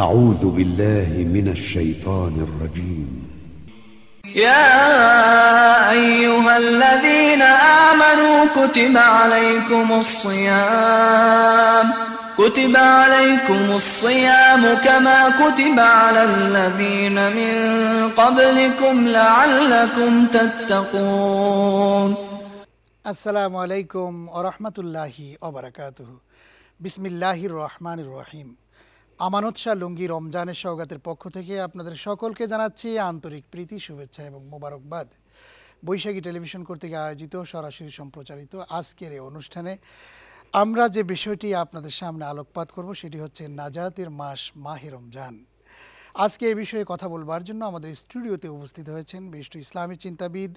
أعوذ بالله من الشيطان الرجيم يا أيها الذين آمنوا كتب عليكم الصيام كما كتب على الذين من قبلكم لعلكم تتقون আসসালামু আলাইকুম ওয়া রাহমাতুল্লাহি ওয়া বারাকাতুহু। বিসমিল্লাহির রহমানির রহিম। আমানত শাহ লুঙ্গি রমজানের সওগাতের পক্ষ থেকে আপনাদের সকলকে জানাচ্ছি আন্তরিক প্রীতি, শুভেচ্ছা এবং মোবারকবাদ। বৈশাখী টেলিভিশন কর্তৃক আয়োজিত সরাসরি সম্প্রচারিত আজকের এই অনুষ্ঠানে আমরা যে বিষয়টি আপনাদের সামনে আলোকপাত করব সেটি হচ্ছে নাজাতের মাস মাহে রমজান। আজকে এই বিষয়ে কথা বলবার জন্য আমাদের স্টুডিওতে উপস্থিত হয়েছেন বিশিষ্ট ইসলামী চিন্তাবিদ,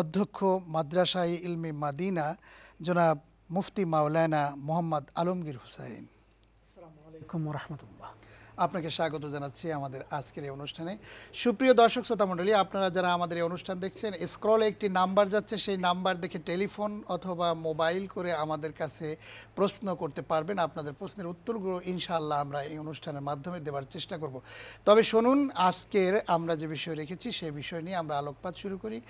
অধ্যক্ষ মাদ্রাসায়ে ইলমে মাদিনা জনাব মুফতি মাওলানা মোহাম্মদ আলমগীর হুসাইন। আসসালামু আলাইকুম ওয়া রাহমাতুল্লাহ। আপনাকে স্বাগত জানাচ্ছি আমাদের আজকের এই অনুষ্ঠানে। সুপ্রিয় দর্শক শ্রোতা মণ্ডলী, আপনারা যারা আমাদের এই অনুষ্ঠান দেখছেন, স্ক্রলে একটি নাম্বার যাচ্ছে, সেই নাম্বার দেখে টেলিফোন অথবা মোবাইল করে আমাদের কাছে প্রশ্ন করতে পারবেন। আপনাদের প্রশ্নের উত্তরগুলো ইনশাআল্লাহ আমরা এই অনুষ্ঠানের মাধ্যমে দেওয়ার চেষ্টা করব। তবে শুনুন, আজকের আমরা যে বিষয় রেখেছি সেই বিষয় নিয়ে আমরা আলোকপাত শুরু করি।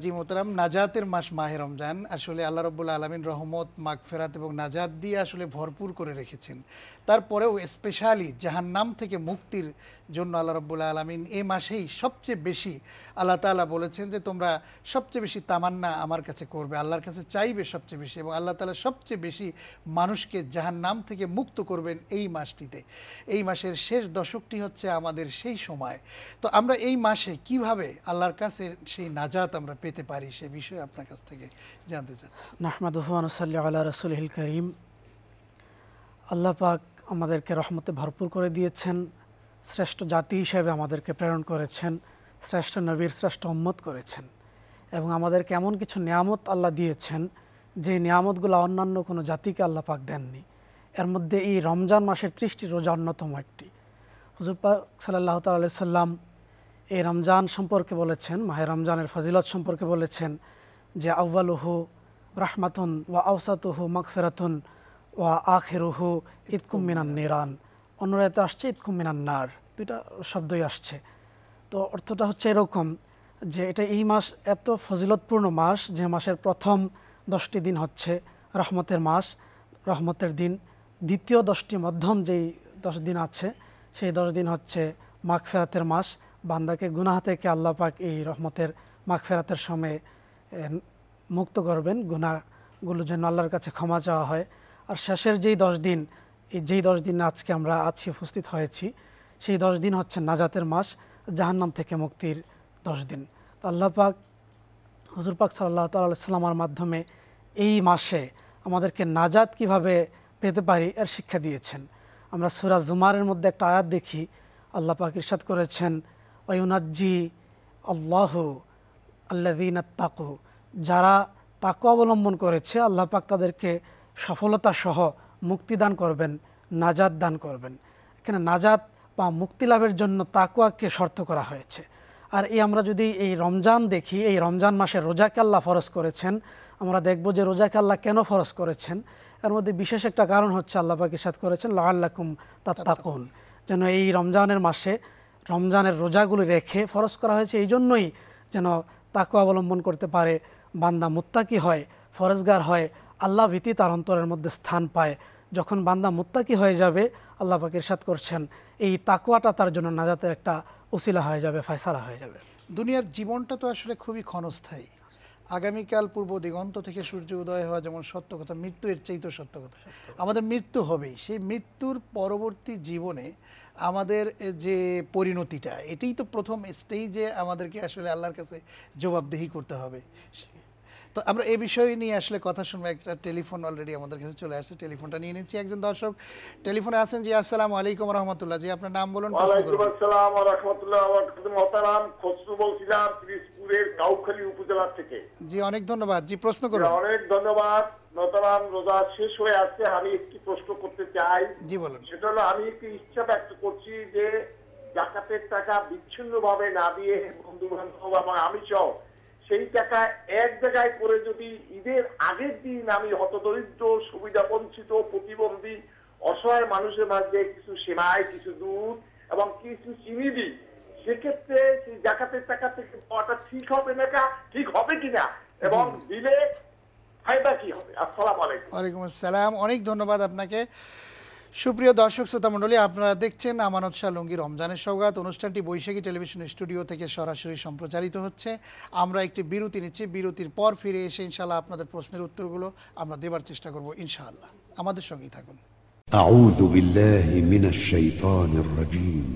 জি মোহতারাম, নাজাতের মাস মাহে রমজান আসলে আল্লাহ রাব্বুল আলামিন রহমত, মাগফিরাত এবং নাজাত দিয়ে আসলে ভরপুর করে রেখেছেন। তারপরেও স্পেশালি জাহান্নাম থেকে মুক্তির জন্য আল্লাহ রাব্বুল আলামিন এই মাসেই সবচেয়ে বেশি আল্লাহ তাআলা বলেছেন যে তোমরা সবচেয়ে বেশি তামান্না আমার কাছে করবে, আল্লাহর কাছে চাইবে সবচেয়ে বেশি, এবং আল্লাহ তাআলা সবচেয়ে বেশি মানুষকে জাহান্নাম থেকে মুক্ত করবেন এই মাসটিতে। এই মাসের শেষ দশকটি হচ্ছে আমাদের সেই সময়। তো আমরা এই মাসে কিভাবে আল্লাহর কাছে সেই নাজাত আমরা পেতে পারি সে বিষয়ে আপনার কাছ থেকে জানতে চাচ্ছি। নাহমাদুহু ওয়া নুসাল্লি আলা রাসূলিল কারীম। আল্লাহ পাক আমাদেরকে রহমতে ভরপুর করে দিয়েছেন, শ্রেষ্ঠ জাতি হিসেবে আমাদেরকে প্রেরণ করেছেন, শ্রেষ্ঠ নবীর শ্রেষ্ঠ উম্মত করেছেন, এবং আমাদেরকে এমন কিছু নিয়ামত আল্লাহ দিয়েছেন যে নিয়ামতগুলো অন্যান্য কোনো জাতিকে আল্লাহ পাক দেননি। এর মধ্যে এই রমজান মাসের 30টি রোজা অন্যতম একটি। হুজুর পাক সাল্লাল্লাহু তাআলা আলাইহি সাল্লাম এই রমজান সম্পর্কে বলেছেন, মাহে রমজানের ফজিলত সম্পর্কে বলেছেন যে আউয়ালুহু রাহমাতুন ওয়া আওসাতুহু মাগফিরাতুন ওয়া আখিরুহু ইতকুম মিনান নিরান। অন্যরাতে আসছে ইতকুম মিনান নার, দুইটা শব্দই আসছে। তো অর্থটা হচ্ছে এরকম যে এটা এই মাস এত ফজিলতপূর্ণ মাস যে মাসের প্রথম 10টি দিন হচ্ছে রহমতের মাস, রহমতের দিন। দ্বিতীয় 10টি মধ্যম যেই 10 দিন আছে সেই 10 দিন হচ্ছে মাগফিরাতের মাস। বান্দাকে গুনাহ থেকে আল্লাহ পাক এই রহমতের মাগফিরাতের সময় মুক্ত করবেন, গুনাহগুলো যেন আল্লাহর কাছে ক্ষমা চাওয়া হয়। আর শেষের যেই 10 দিন, এই যেই 10 দিন আজকে আমরা উপস্থিত হয়েছি, সেই 10 দিন হচ্ছে নাজাতের মাস, জাহান্নাম থেকে মুক্তির 10 দিন। তো আল্লাহ পাক হুজুর পাক সাল্লাল্লাহু তাআলা আলাইহি সাল্লামের মাধ্যমে এই মাসে আমাদেরকে নাজাত কিভাবে পেতে পারি এর শিক্ষা দিয়েছেন। আমরা সূরা জুমারের মধ্যে একটা আয়াত দেখি, আল্লাহ পাক ইরশাদ করেছেন ওয়ায়ুনাজ্জি আল্লাহু আল্লাযীনা তাকু, যারা তাকওয়া অবলম্বন করেছে আল্লাহ পাক তাদেরকে সফলতা সহ মুক্তি দান করবেন, নাজাত দান করবেন। এখানে নাজাত বা মুক্তি লাভের জন্য তাকওয়াকে শর্ত করা হয়েছে। আর আমরা যদি এই রমজান দেখি, এই রমজান মাসে রোজাকে আল্লাহ ফরজ করেছেন, আমরা দেখব যে রোজাকে আল্লাহ কেন ফরজ করেছেন। এর মধ্যে বিশেষ একটা কারণ হচ্ছে আল্লাহ পাক ইরশাদ করেছেন লাআল্লাকুম তাত্তাকুন, যেন এই রমজানের মাসে রমজানের রোজাগুলি রেখে ফরজ করা হয়েছে এই জন্যই যেন তাকওয়া অবলম্বন করতে পারে, বান্দা মুত্তাকি হয়, ফরজগার হয়, আল্লাহ ভীতি তার অন্তরের মধ্যে স্থান পায়। যখন বান্দা মুত্তাকি হয়ে যাবে, আল্লাহ পাক ইরশাদ করছেন এই তাকওয়াটা তার জন্য নাজাতের একটা উসিলা হয়ে যাবে, ফয়সালা হয়ে যাবে। দুনিয়ার জীবনটা তো আসলে খুবই ক্ষণস্থায়ী। আগামীকাল পূর্ব দিগন্ত থেকে সূর্য উদয় হওয়া যেমন সত্য কথা, মৃত্যু এর চাইতেও সত্য কথা। আমাদের মৃত্যু হবেই। সেই মৃত্যুর পরবর্তী জীবনে আমাদের যে পরিণতিটা, এটাই তো প্রথম স্টেজে আমাদেরকে আসলে আল্লাহর কাছে জবাবদিহি করতে হবে। তো আমরা এই বিষয় নিয়ে আসলে কথা শুনবো। একটা টেলিফোন অলরেডি আমাদের কাছে চলে আসছে, টেলিফোনটা নিয়ে নিচ্ছি। একজন দর্শক টেলিফোনে আছেন। জি আসসালামু আলাইকুম ওয়া রাহমাতুল্লাহ। জি আপনার নাম বলুন। ওয়ালাইকুম আসসালাম ওয়া রাহমাতুল্লাহ ওয়া বারাকাতুহু। মোহতারাম খসরু বলছিলাম পিরোজপুরের গাউখালী উপজেলা থেকে। জি অনেক ধন্যবাদ। জি প্রশ্ন করুন। অনেক ধন্যবাদ। মোহতারাম রোজা শেষ হয়ে আসছে, আমি একটি প্রশ্ন করতে চাই। জি বলুন। সেটা হলো, আমি একটি ইচ্ছা ব্যক্ত করছি যে যাকাতের টাকা বিচ্ছিন্নভাবে না দিয়ে বন্ধু বান্ধব এবং আমি সহ সেই টাকা এক জায়গায় করে যদি ঈদের আগের দিন আমি হতদরিদ্র, সুবিধা বঞ্চিত, প্রতিবন্ধী অসহায় মানুষের মাঝে কিছু সেমাই, কিছু দুধ এবং কিছু চিনি দিই, সেক্ষেত্রে সেই জাকাতের টাকা থেকে পাওয়াটা ঠিক হবে না, ঠিক হবে কিনা, এবং দিলে ফায়দা কি হবে? আসসালামু আলাইকুম। ওয়ালাইকুম আসসালাম, অনেক ধন্যবাদ আপনাকে। সুপ্রিয় দর্শক শ্রোতা মণ্ডলী, আপনারা দেখছেন আমানত শাহ লুঙ্গি রমজানের সওগাত। অনুষ্ঠানটি বৈশাখী টেলিভিশন স্টুডিও থেকে সরাসরি সম্প্রচারিত হচ্ছে। আমরা একটি বিরতি নিচ্ছি, বিরতির পর ফিরে এসে ইনশাআল্লাহ আপনাদের প্রশ্নের উত্তরগুলো আমরা দেবার চেষ্টা করব ইনশাআল্লাহ। আমাদের সঙ্গেই থাকুন। أعوذ بالله من الشيطان الرجيم.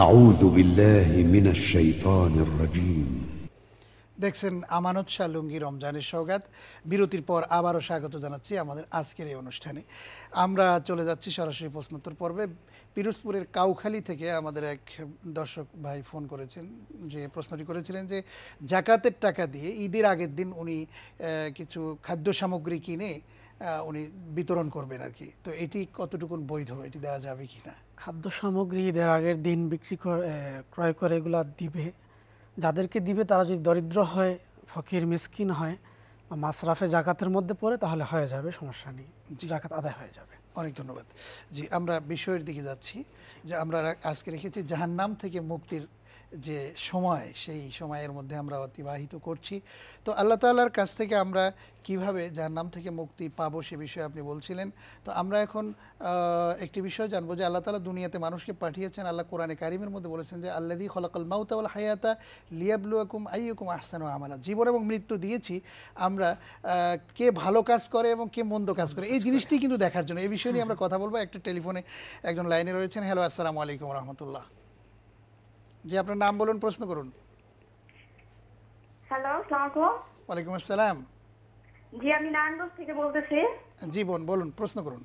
أعوذ بالله من الشيطان الرجيم. দেখছেন আমানত শাহ লুঙ্গি রমজানের সওগাত। বিরতির পর আবারও স্বাগত জানাচ্ছি আমাদের আজকের এই অনুষ্ঠানে। আমরা চলে যাচ্ছি সরাসরি প্রশ্নোত্তর পর্বে। পিরোজপুরের কাউখালী থেকে আমাদের এক দর্শক ভাই ফোন করেছেন, যে প্রশ্নটি করেছিলেন যে জাকাতের টাকা দিয়ে ঈদের আগের দিন উনি কিছু খাদ্য সামগ্রী কিনে উনি বিতরণ করবেন আর কি। তো এটি কতটুকুন বৈধ, এটি দেওয়া যাবে কি না? খাদ্য সামগ্রী ঈদের আগের দিন বিক্রি করে ক্রয় করে এগুলা দিবে। যাদেরকে দিবে তারা যদি দরিদ্র হয়, ফকির মিসকিন হয় বা মাসরাফে জাকাতের মধ্যে পড়ে, তাহলে হয়ে যাবে, সমস্যা নেই, জাকাত আদায় হয়ে যাবে। অনেক ধন্যবাদ। জি, আমরা বিষয়ের দিকে যাচ্ছি, যে আমরা আজকে রেখেছি জাহান্নাম থেকে মুক্তির যে সময়, সেই সময়ের মধ্যে আমরা অতিবাহিত করছি। তো আল্লাহ তাআলার কাছ থেকে আমরা কিভাবে জাহান্নাম থেকে মুক্তি পাবো সে বিষয়ে আপনি বলছিলেন। তো আমরা এখন একটি বিষয় জানবো যে আল্লাহ তাআলা দুনিয়াতে মানুষকে পাঠিয়েছেন। আল্লাহ কোরআনে কারিমের মধ্যে বলেছেন যে আল্লাযী খলাকাল মাউতা ওয়াল হায়াতা লিয়াবলুয়াকুম আইয়ুকুম আহসানু আমালা। জীবন এবং মৃত্যু দিয়েছি আমরা কে ভালো কাজ করে এবং কে মন্দ কাজ করে, এই জিনিসটি কিন্তু দেখার জন্য। এই বিষয় নিয়ে আমরা কথা বলবো। একটা টেলিফোনে একজন লাইনে রয়েছেন। হ্যালো, আসসালামু আলাইকুম রহমতুল্লাহ। জি, আপনার নাম বলুন, প্রশ্ন করুন। হ্যালো, আসসালামু আলাইকুম। ওয়ালাইকুম আসসালাম। জি, আমি নারায়ণগঞ্জ থেকে বলতেছি। জি বোন, বলুন, প্রশ্ন করুন।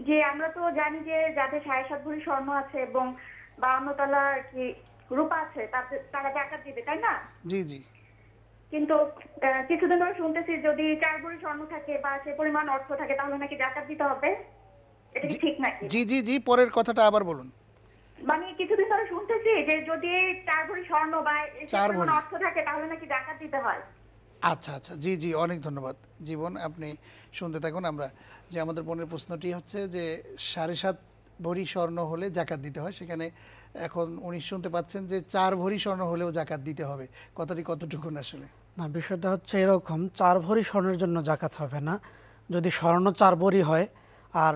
জি, আমরা তো জানি যে যাদের 7.5 ভরি স্বর্ণ আছে এবং 52 তলা কি রূপা আছে, তারা জাকাত দিবে, তাই না? জি জি। কিন্তু কিছুদিন ধরে শুনতেছি যদি 4 ভরি স্বর্ণ থাকে বা সে পরিমাণ অর্থ থাকে তাহলে নাকি জাকাত দিতে হবে। এটা কি ঠিক নাকি? জি জি জি, পরের কথাটা আবার বলুন। মানে কিছুদিন ধরে শুনতেছি যে যদি 4 ভরি স্বর্ণ বা সে 4 পরিমাণ ভরি অর্থ থাকে তাহলে নাকি জাকাত দিতে হয়। আচ্ছা আচ্ছা, জি জি, অনেক ধন্যবাদ। জীবন, আপনি শুনতে থাকুন। আমরা যে আমাদের বোনের প্রশ্নটি হচ্ছে যে 7.5 ভরি স্বর্ণ হলে জাকাত দিতে হয়, সেখানে এখন উনি শুনতে পাচ্ছেন যে 4 ভরি স্বর্ণ হলেও জাকাত দিতে হবে। কথাটি কতটুকুন আসলে? না, বিষয়টা হচ্ছে এরকম, 4 ভরি স্বর্ণের জন্য জাকাত হবে না। যদি স্বর্ণ 4 ভরি হয় আর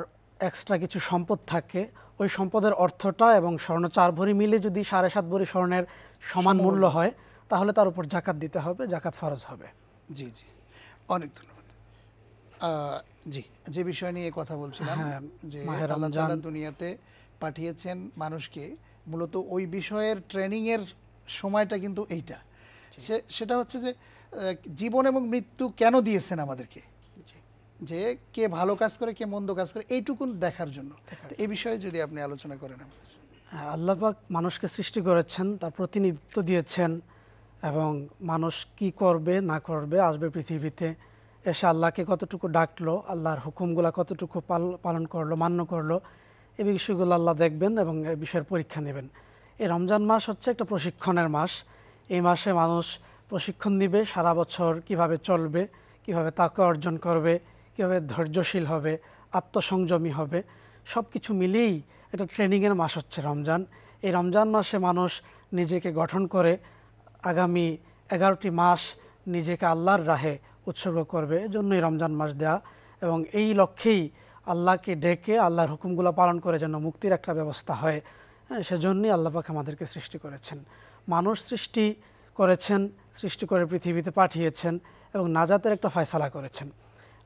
এক্সট্রা কিছু সম্পদ থাকে, ওই সম্পদের অর্থটা এবং স্বর্ণ 4 ভরি মিলে যদি 7.5 ভরি স্বর্ণের সমান মূল্য হয়, তাহলে তার উপর জাকাত দিতে হবে, জাকাত ফরজ হবে। জি জি, অনেক ধন্যবাদ। জি, যে বিষয় নিয়ে কথা বলছিলাম, যে মাহে আল্লাহ রমজান তাআলা দুনিয়াতে পাঠিয়েছেন মানুষকে, মূলত ওই বিষয়ের ট্রেনিংয়ের সময়টা কিন্তু এইটা। সেটা হচ্ছে যে জীবন এবং মৃত্যু কেন দিয়েছেন আমাদেরকে, যে কে ভালো কাজ করে কে মন্দ কাজ করে, এইটুকুন দেখার জন্য। তো এই বিষয়ে যদি আপনি আলোচনা করেন। আল্লাহ পাক মানুষকে সৃষ্টি করেছেন, তার প্রতিনিধিত্ব দিয়েছেন, এবং মানুষ কি করবে না করবে, আসবে পৃথিবীতে, এসে আল্লাহকে কতটুকু ডাকলো, আল্লাহর হুকুমগুলো কতটুকু পালন করলো, মান্য করলো, এই বিষয়গুলো আল্লাহ দেখবেন এবং এই বিষয়ের পরীক্ষা নেবেন। এই রমজান মাস হচ্ছে একটা প্রশিক্ষণের মাস। এই মাসে মানুষ প্রশিক্ষণ নিবে সারা বছর কিভাবে চলবে, কিভাবে তাকওয়া অর্জন করবে, কিভাবে ধৈর্যশীল হবে, আত্মসংযমী হবে, সব কিছু মিলিয়েই এটা ট্রেনিংয়ের মাস হচ্ছে রমজান। এই রমজান মাসে মানুষ নিজেকে গঠন করে আগামী 11টি মাস নিজেকে আল্লাহর রাহে উৎসর্গ করবে, এজন্যই রমজান মাস দেয়া। এবং এই লক্ষ্যেই আল্লাহকে ডেকে আল্লাহর হুকুমগুলো পালন করে যেন মুক্তির একটা ব্যবস্থা হয়, সেজন্যই আল্লাহ পাক আমাদেরকে সৃষ্টি করেছেন। মানুষ সৃষ্টি করেছেন, সৃষ্টি করে পৃথিবীতে পাঠিয়েছেন এবং নাজাতের একটা ফয়সালা করেছেন।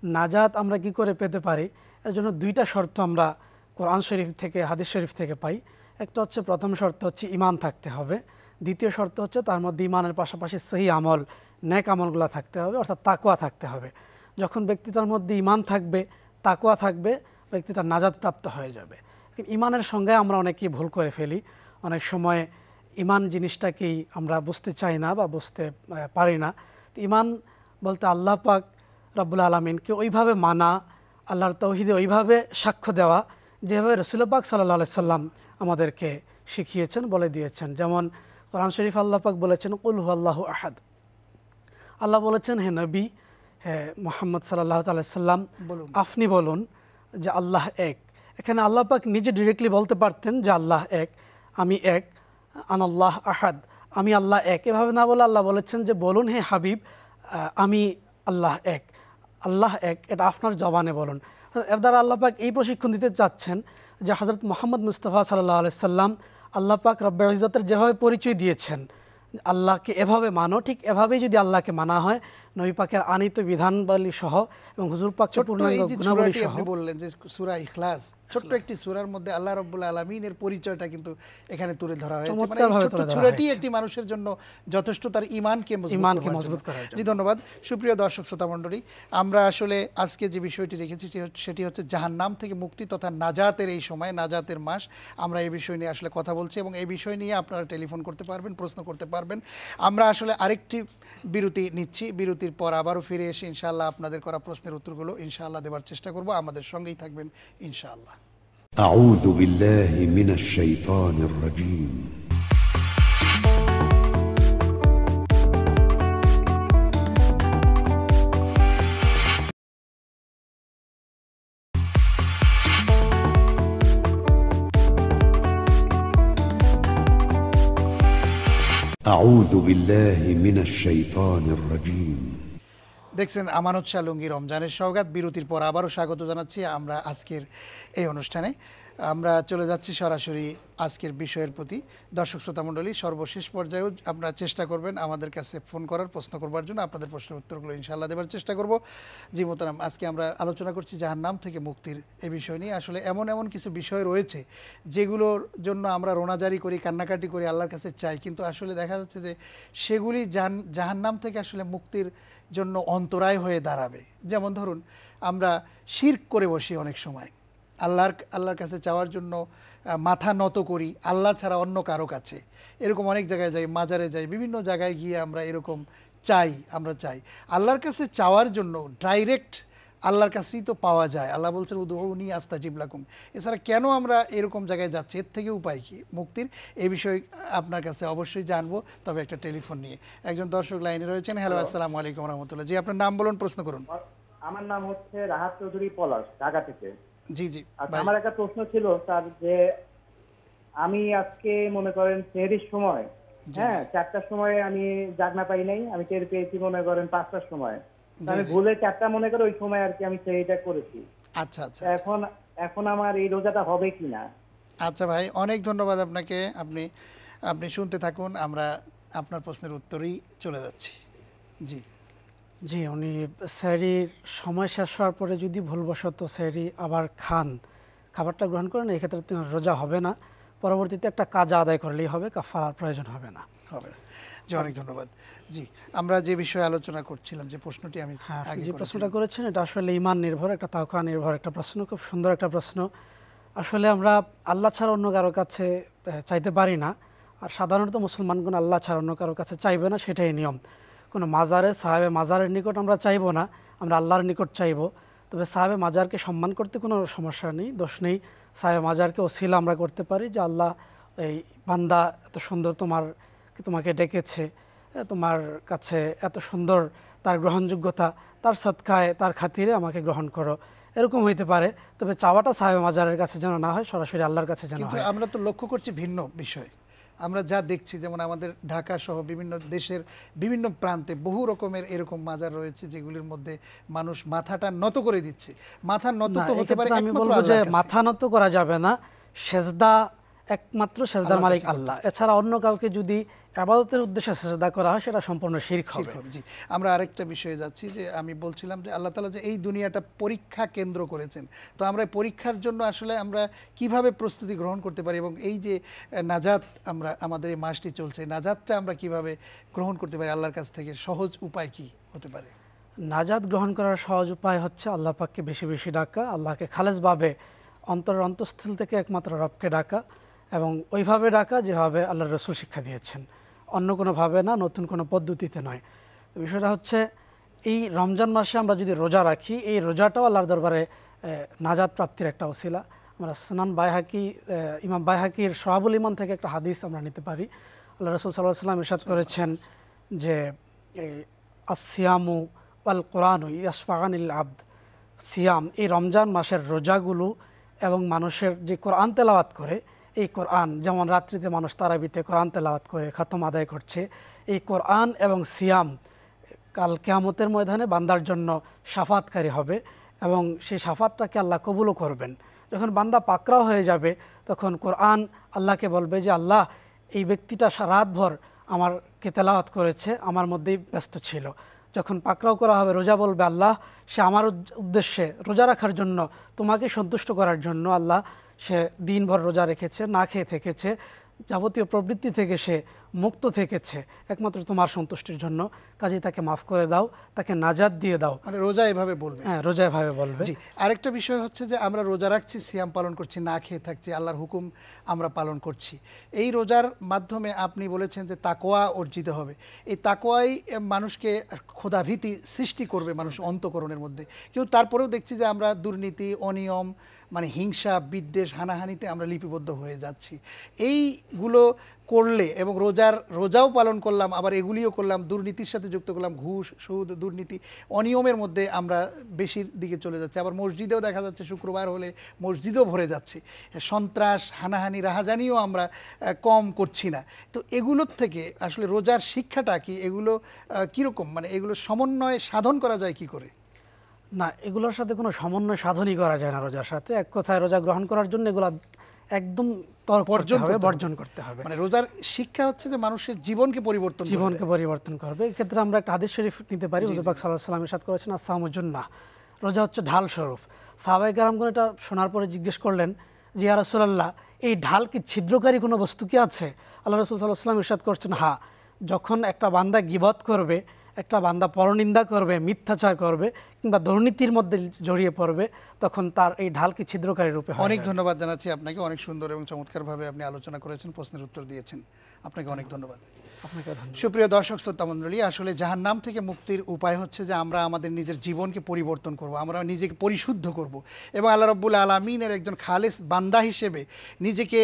নাজাত আমরা কি করে পেতে পারি, এর জন্য 2টা শর্ত আমরা কোরআন শরীফ থেকে, হাদিস শরীফ থেকে পাই। একটা হচ্ছে, প্রথম শর্ত হচ্ছে ঈমান থাকতে হবে। দ্বিতীয় শর্ত হচ্ছে তার মধ্যে ঈমানের পাশাপাশি সহি আমল, নেক আমলগুলো থাকতে হবে, অর্থাৎ তাকওয়া থাকতে হবে। যখন ব্যক্তিটার মধ্যে ঈমান থাকবে, তাকওয়া থাকবে, ব্যক্তিটা নাজাত প্রাপ্ত হয়ে যাবে। কিন্তু ঈমানের সঙ্গে আমরা অনেকেই ভুল করে ফেলি। অনেক সময় ঈমান জিনিসটাকেই আমরা বুঝতে চাই না বা বুঝতে পারি না। তো ঈমান বলতে আল্লাহ পাক রব্বুল আলামিনকে ওইভাবে মানা, আল্লাহর তৌহিদে ওইভাবে সাক্ষ্য দেওয়া যেভাবে রসুল পাক সাল্লাল্লাহু আলাইহি সাল্লাম আমাদেরকে শিখিয়েছেন, বলে দিয়েছেন। যেমন কোরআন শরীফ আল্লাহ পাক বলেছেন কুল হুয়াল্লাহু আহাদ। আল্লাহ বলেছেন, হে নবী, হে মুহাম্মদ সাল্লাল্লাহু আলাইহি সাল্লাম, আপনি বলুন যে আল্লাহ এক। এখানে আল্লাহ পাক নিজে ডিরেক্টলি বলতে পারতেন যে আল্লাহ এক, আমি এক, আনাল্লাহ আহাদ, আমি আল্লাহ এক। এভাবে না বলে আল্লাহ বলেছেন যে বলুন হে হাবিব, আমি আল্লাহ এক, আল্লাহ এক, এটা আপনার জবানে বলুন। এর দ্বারা আল্লাহ পাক এই প্রশিক্ষণ দিতে চাচ্ছেন যে হযরত মুহাম্মদ মুস্তাফা সাল্লাল্লাহু আলাইহি সাল্লাম আল্লাহ পাক রব্বুল ইজ্জতের যেভাবে পরিচয় দিয়েছেন, আল্লাহকে এভাবে মানো, ঠিক এভাবেই যদি আল্লাহকে মানা হয়, নবী পাকের আনিত বিধানবলী সহ এবং হুজুর পাকের পূর্ণাঙ্গ গুণাবলী সহ। আপনি বললেন যে সূরা ইখলাস, ছোট্ট একটি সূরার মধ্যে আল্লাহ রাব্বুল আলামিনের পরিচয়টা কিন্তু এখানে তুলে ধরা হয়েছে। মানে এই ছোট্ট সূরাটি একটি মানুষের জন্য যথেষ্ট তার ঈমানকে মজবুত করার জন্য। জি, ধন্যবাদ। সুপ্রিয় দর্শক শ্রোতা মণ্ডলী, আমরা আসলে আজকে যে বিষয়টি রেখেছি সেটি হচ্ছে জাহান্নাম থেকে মুক্তি তথা নাজাতের এই সময়, নাজাতের মাস। আমরা এই বিষয় নিয়ে আসলে কথা বলছি এবং এই বিষয় নিয়ে আপনারা টেলিফোন করতে পারবেন, প্রশ্ন করতে পারবেন। আমরা আসলে আরেকটি বিরতি নিচ্ছি, বিরতির পর আবারও ফিরে এসে ইনশাআল্লাহ আপনাদের করা প্রশ্নের উত্তরগুলো ইনশাআল্লাহ দেওয়ার চেষ্টা করব। আমাদের সঙ্গেই থাকবেন ইনশাআল্লাহ। أعوذ بالله من الشيطان الرجيم. أعوذ بالله من الشيطان الرجيم. দেখছেন আমানত শাহ লুঙ্গি রমজানের সওগাত। বিরতির পর আবারও স্বাগত জানাচ্ছি আমরা আজকের এই অনুষ্ঠানে। আমরা চলে যাচ্ছি সরাসরি আজকের বিষয়ের প্রতি। দর্শক শ্রোতা মণ্ডলী, সর্বশেষ পর্যায়েও আপনারা চেষ্টা করবেন আমাদের কাছে ফোন করার, প্রশ্ন করবার জন্য। আপনাদের প্রশ্নের উত্তরগুলো ইনশাআল্লাহ দেওয়ার চেষ্টা করব। জি মোহতারাম, আজকে আমরা আলোচনা করছি জাহান্নাম থেকে মুক্তির এই বিষয় নিয়ে। আসলে এমন এমন কিছু বিষয় রয়েছে যেগুলোর জন্য আমরা রোনাজারি করি, কান্নাকাটি করি, আল্লাহর কাছে চাই, কিন্তু আসলে দেখা যাচ্ছে যে সেগুলি জাহান্নাম থেকে আসলে মুক্তির জন্য অন্তরায় হয়ে দাঁড়াবে। যেমন ধরুন, আমরা শিরক করে বসি অনেক সময়, আল্লাহর কাছে চাওয়ার জন্য মাথা নত করি আল্লাহ ছাড়া অন্য কারো কাছে। এরকম অনেক জায়গায় যাই, মাজারে যাই, বিভিন্ন জায়গায় গিয়ে আমরা এরকম আমরা চাই আল্লাহর কাছে চাওয়ার জন্য। ডাইরেক্ট আল্লাহর কাছেই তো পাওয়া যায়। আল্লাহ বলছেন উদউনি আস্তাজিব লাকুম। এছাড়া কেন আমরা এরকম জায়গায় যাচ্ছি, এর থেকে উপায় কি মুক্তির, এই বিষয়ে আপনার কাছে অবশ্যই জানবো, তবে একটা টেলিফোন নিয়ে। একজন দর্শক লাইনে রয়েছেন। হ্যালো, আসসালামু আলাইকুম রহমতুল্লাহ। জি, আপনার নাম বলুন, প্রশ্ন করুন। আমার নাম হচ্ছে রাহাত চৌধুরী পলাশ, ঢাকা থেকে। জি জি, আমার একটা প্রশ্ন ছিল স্যার, যে আমি আজকে মনে করেন সেহরির সময়, হ্যাঁ 4টার সময় আমি জাগনা পাই নাই, আমি টের পেয়েছি মনে করেন 5টার সময়। আমি ভুলে 4টা মনে করে ওই সময় আর কি আমি সেহরিটা করেছি। আচ্ছা আচ্ছা, এখন আমার এই রোজাটা হবে কিনা? আচ্ছা ভাই, অনেক ধন্যবাদ আপনাকে। আপনি শুনতে থাকুন, আমরা আপনার প্রশ্নের উত্তরেই চলে যাচ্ছি। জি জি, উনি সেহরির সময় শেষ হওয়ার পরে যদি ভুলবশত সেহরি আবার খাবারটা গ্রহণ করেন, এই ক্ষেত্রে তিনি রোজা হবে না, পরবর্তীতে একটা কাজা আদায় করলেই হবে, কাফারার প্রয়োজন হবে না। জি, অনেক ধন্যবাদ। জি, আমরা যে বিষয়ে আলোচনা করছিলাম, যে প্রশ্নটি আমি যে প্রশ্নটা করেছেন, এটা আসলে ঈমান নির্ভর, একটা তাওয়া নির্ভর একটা প্রশ্ন, খুব সুন্দর একটা প্রশ্ন। আসলে আমরা আল্লাহ ছাড়া অন্য কারো কাছে চাইতে পারি না, আর সাধারণত মুসলমানগণ আল্লাহ ছাড়া অন্য কারো কাছে চাইবে না, সেটাই নিয়ম। কোনো সাহাবে মাজারের নিকট আমরা চাইবো না, আমরা আল্লাহর নিকট চাইবো। তবে সাহাবে মাজারকে সম্মান করতে কোনো সমস্যা নেই, দোষ নেই। সাহাবে মাজারকে ওসিলা আমরা করতে পারি যে আল্লাহ, এই বান্দা এত সুন্দর তোমাকে ডেকেছে, তোমার কাছে এত সুন্দর তার গ্রহণযোগ্যতা, তার সৎকায়, তার খাতিরে আমাকে গ্রহণ করো, এরকম হইতে পারে। তবে চাওয়াটা সাহাবে মাজারের কাছে যেন না হয়, সরাসরি আল্লাহর কাছে যেন হয়। আমরা তো লক্ষ্য করছি ভিন্ন বিষয়। আমরা যা দেখছি, যেমন আমাদের ঢাকা সহ বিভিন্ন দেশের বিভিন্ন প্রান্তে বহু রকমের এরকম মাজার রয়েছে যেগুলির মধ্যে মানুষ মাথাটা নত করে দিচ্ছে। মাথা নত তো হতে পারে, আমি বলবো যে মাথা নত করা যাবে না, সেজদা একমাত্র সেজদার মালিক আল্লাহ, এছাড়া অন্য কাউকে যদি ইবাদতের উদ্দেশ্যে সেজদা করা হয় সেটা সম্পূর্ণ শিরক হবে। জি, আমরা আরেকটা বিষয়ে যাচ্ছি, যে আমি বলছিলাম যে আল্লাহ তাআলা যে এই দুনিয়াটা পরীক্ষা কেন্দ্র করেছেন, তো আমরা পরীক্ষার জন্য আসলে আমরা কিভাবে প্রস্তুতি গ্রহণ করতে পারি, এবং এই যে নাজাত, আমাদের এই মাসটি চলছে, নাজাতটা আমরা কিভাবে গ্রহণ করতে পারি আল্লাহর কাছ থেকে, সহজ উপায় কি হতে পারে? নাজাত গ্রহণ করার সহজ উপায় হচ্ছে আল্লাহ পাককে বেশি বেশি ডাকা, আল্লাহকে খালেসভাবে অন্তরের অন্তঃস্থল থেকে একমাত্র রবকে ডাকা, এবং ওইভাবে ডাকা যেভাবে আল্লাহর রাসূল শিক্ষা দিয়েছেন, অন্য কোনোভাবে না, নতুন কোনো পদ্ধতিতে নয়। বিষয়টা হচ্ছে, এই রমজান মাসে আমরা যদি রোজা রাখি, এই রোজাটাও আল্লাহর দরবারে নাজাত প্রাপ্তির একটা ওসিলা। আমরা সুনান বাইহাকি, ইমাম বাইহাকির সোহাবুল ইমান থেকে একটা হাদিস আমরা নিতে পারি। আল্লাহ রাসূল সাল্লাল্লাহু আলাইহি ওয়াসাল্লাম ইরশাদ করেছেন যে আসিয়ামু ওয়াল কোরআনু ইয়াশফাআনিল আবদ, সিয়াম এই রমজান মাসের রোজাগুলো এবং মানুষের যে কোরআন তেলাওয়াত করে, এই কোরআন যেমন রাত্রিতে মানুষ তারাবিতে কোরআন তেলাওয়াত করে খতম আদায় করছে, এই কোরআন এবং সিয়াম কাল কিয়ামতের ময়দানে বান্দার জন্য শাফাতকারী হবে এবং সেই শাফাতটাকে আল্লাহ কবুলও করবেন। যখন বান্দা পাকড়াও হয়ে যাবে তখন কোরআন আল্লাহকে বলবে যে আল্লাহ এই ব্যক্তিটা রাতভর আমারকে তেলাওয়াত করেছে, আমার মধ্যেই ব্যস্ত ছিল। যখন পাকড়াও করা হবে রোজা বলবে আল্লাহ সে আমার উদ্দেশ্যে রোজা রাখার জন্য, তোমাকে সন্তুষ্ট করার জন্য আল্লাহ সে দিনভর রোজা রেখেছে, না খেয়ে থেকেছে, যাবতীয় প্রবৃত্তি থেকে সে মুক্ত থেকেছে একমাত্র তোমার সন্তুষ্টির জন্য, কাজেই তাকে মাফ করে দাও, তাকে নাজাত দিয়ে দাও। মানে রোজা এভাবে বলবে? হ্যাঁ, রোজা এভাবে বলবে। জি, আরেকটা বিষয় হচ্ছে যে আমরা রোজা রাখছি, সিয়াম পালন করছি, না খেয়ে থাকছি, আল্লাহর হুকুম আমরা পালন করছি। এই রোজার মাধ্যমে আপনি বলেছেন যে তাকওয়া অর্জিত হবে। এই তাকওয়াই মানুষকে ক্ষুধাভীতি সৃষ্টি করবে মানুষ অন্তঃকরণের মধ্যে। কিন্তু তারপরেও দেখছি যে আমরা দুর্নীতি, অনিয়ম, মানে হিংসা, বিদ্বেষ, হানাহানিতে আমরা লিপিবদ্ধ হয়ে যাচ্ছি। এইগুলো করলে এবং রোজাও পালন করলাম, আবার এগুলিও করলাম, দুর্নীতির সাথে যুক্ত করলাম, ঘুষ, সুদ, দুর্নীতি, অনিয়মের মধ্যে আমরা বেশির দিকে চলে যাচ্ছি। আবার মসজিদেও দেখা যাচ্ছে শুক্রবার হলে মসজিদও ভরে যাচ্ছে। সন্ত্রাস, হানাহানি, রাহাজানিও আমরা কম করছি না। তো এগুলোর থেকে আসলে রোজার শিক্ষাটা কি, এগুলো কীরকম, মানে এগুলো সমন্বয় সাধন করা যায় কি করে? না, এগুলোর সাথে কোনো সমন্বয় সাধনই করা যায় না রোজার সাথে। এক কথায় রোজা গ্রহণ করার জন্য এগুলো একদম বর্জন করতে হবে। মানে রোজার শিক্ষা হচ্ছে যে মানুষের জীবনকে পরিবর্তন করবে। এক্ষেত্রে আমরা একটা হাদিস শরীফ নিতে পারি। হুজুর পাক সাল্লাল্লাহু আলাইহি ওয়াসাল্লাম ইরশাদ করেছেন আস-সাওমু জুন্নাহ, রোজা হচ্ছে ঢাল স্বরূপ। সাহাবায়ে কেরামগণ এটা শোনার পরে জিজ্ঞেস করলেন যে ইয়া রাসূলুল্লাহ, এই ঢাল কি ছিদ্রকারী কোনো বস্তু কি আছে? আল্লাহ রাসূল সাল্লাল্লাহু আলাইহি ওয়াসাল্লাম ইরশাদ করছেন হ্যাঁ, যখন একটা বান্দা গীবত করবে, একটা বান্দা পরনিন্দা করবে, মিথ্যাচার করবে কিংবা দুর্নীতির মধ্যে জড়িয়ে পড়বে, তখন তার এই ঢাল কি ছিদ্রকারী রূপে হয়। অনেক ধন্যবাদ জানাচ্ছি আপনাকে, অনেক সুন্দর এবং চমৎকারভাবে আপনি আলোচনা করেছেন, প্রশ্নের উত্তর দিয়েছেন, আপনাকে অনেক ধন্যবাদ। সুপ্রিয় দর্শক শ্রোতা মণ্ডলী, আসলে জাহান্নাম থেকে মুক্তির উপায় হচ্ছে যে আমরা আমাদের নিজের জীবনকে পরিবর্তন করব, আমরা নিজেকে পরিশুদ্ধ করব এবং আল্লাহ রাব্বুল আলামিনের একজন খালেস বান্দা হিসেবে নিজেকে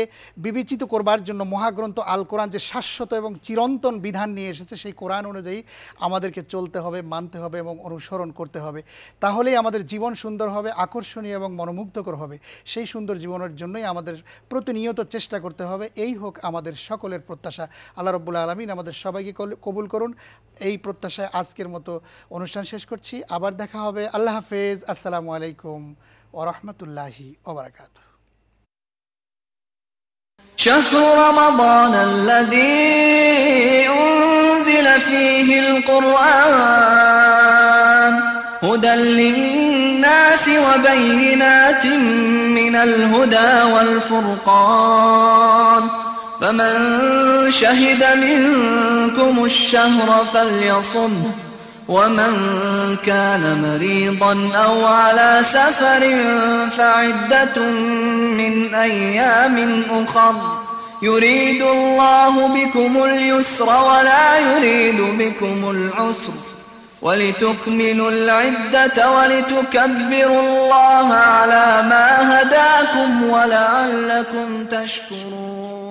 বিবেচিত করবার জন্য মহাগ্রন্থ আল কোরআন যে শাশ্বত এবং চিরন্তন বিধান নিয়ে এসেছে, সেই কোরআন অনুযায়ী আমাদেরকে চলতে হবে, মানতে হবে এবং অনুসরণ করতে হবে। তাহলেই আমাদের জীবন সুন্দর হবে, আকর্ষণীয় এবং মনোমুগ্ধকর হবে। সেই সুন্দর জীবনের জন্যই আমাদের প্রতিনিয়ত চেষ্টা করতে হবে। এই হোক আমাদের সকলের প্রত্যাশা। আল্লাহ রাব্বুল আলামিন আমাদের সবাইকে কবুল করুন। এই প্রত্যাশায় আজকের মতো অনুষ্ঠান শেষ করছি। আবার দেখা হবে। আল্লাহ হাফেজ। আসসালামু আলাইকুম ওয়া রাহমাতুল্লাহি ওয়া বারাকাতুহু। شهر رمضان الذي أنزل فيه القرآن هدى للناس وبينات من الهدى والفرقان فمن شهد منكم الشهر فليصمه ومن كان مريضا أو على سفر فعدة من أيام أخر يريد الله بكم اليسر ولا يريد بكم العسر ولتكملوا العدة ولتكبروا الله على ما هداكم ولعلكم تشكرون.